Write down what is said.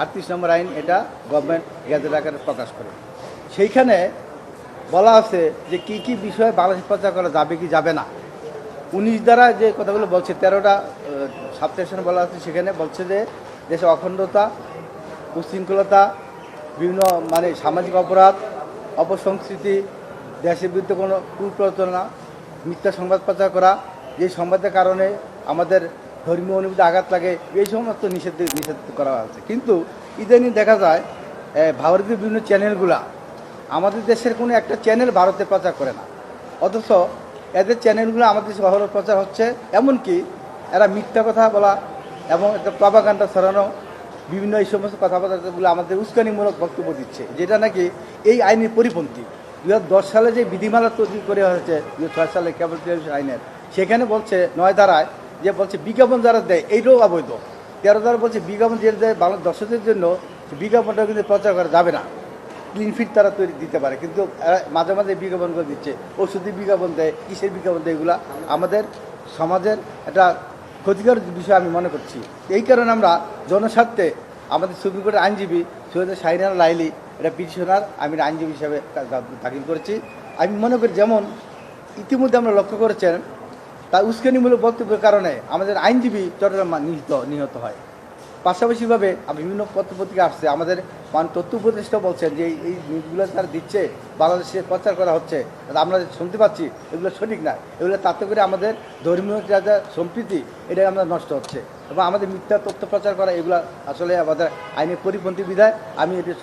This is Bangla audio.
38 নম্বর আইন এটা গভর্নমেন্ট গেজেট আকারে প্রকাশ করে। সেইখানে বলা আছে যে কি কি বিষয়ে বাংলাদেশ প্রচার করা যাবে কি যাবে না। 19 দ্বারা যে কথাগুলো বলছে 13টা সাবসেকশন বলা আছে, সেখানে বলছে যে দেশে অখণ্ডতা, উশৃঙ্খলতা, বিভিন্ন মানে সামাজিক অপরাধ, অপসংস্কৃতি, দেশের বিরুদ্ধে কোনো কুপ্রচলনা, মিথ্যা সংবাদ প্রচার করা, যে সংবাদের কারণে আমাদের ধর্মীয় অনুভূতি আঘাত লাগে, এই সমস্ত নিষেধ করা আছে। কিন্তু ইদানিং দেখা যায় ভারতীয় বিভিন্ন চ্যানেলগুলা আমাদের দেশের কোনো একটা চ্যানেল ভারতে প্রচার করে না, অথচ এদের চ্যানেলগুলো আমাদের দেশে অহরহ প্রচার হচ্ছে। এমনকি এরা মিথ্যা কথা বলা এবং একটা প্রপাগান্ডা ছড়ানো, বিভিন্ন এই সমস্ত কথাবার্তাগুলো আমাদের উস্কানিমূলক বক্তব্য দিচ্ছে, যেটা নাকি এই আইনের পরিপন্থী। 2010 সালে যে বিধিমালা তৈরি করে হয়েছে 2006 সালে কেবল টেলিভিশন আইনের, সেখানে বলছে 9 ধারায় যে বলছে বিজ্ঞাপন যারা দেয় এইটাও অবৈধ। 13 ধারা বলছে বিজ্ঞাপন যে দেয় বাংলা দর্শকদের জন্য, বিজ্ঞাপনটা কিন্তু প্রচার করা যাবে না, ক্লিন ফিট তারা তৈরি দিতে পারে। কিন্তু মাঝে মাঝে বিজ্ঞাপনগুলো দিচ্ছে, ওষুধের বিজ্ঞাপন দেয়, কিসের বিজ্ঞাপন দেয়, এগুলা আমাদের সমাজের একটা ক্ষতিকর বিষয় আমি মনে করছি। এই কারণে আমরা জনস্বার্থে আমাদের সুপ্রিম কোর্টের আইনজীবী সৈয়দ শাহিনার লাইলি এটা পিটিশনার, আমি আইনজীবী হিসাবে দাখিল করেছি। আমি মনে করি যেমন ইতিমধ্যে আমরা লক্ষ্য করেছেন, তার উস্কানিমূলক বক্তব্যের কারণে আমাদের আইনজীবী চট্টগ্রাম নিহত হয়। পাশাপাশিভাবে বিভিন্ন পত্রপত্রিকা আসছে, আমাদের তথ্য উপদেষ্টা বলছেন যে এই নিউজগুলো তারা দিচ্ছে, বাংলাদেশে প্রচার করা হচ্ছে, আমরা শুনতে পাচ্ছি এগুলো সঠিক না, এগুলো তাতে করে আমাদের ধর্মীয় যা সম্প্রীতি এটা আমরা নষ্ট হচ্ছে এবং আমাদের মিথ্যা তথ্য প্রচার করা এগুলো আসলে আমাদের আইনের পরিপন্থী বিধায় আমি এটি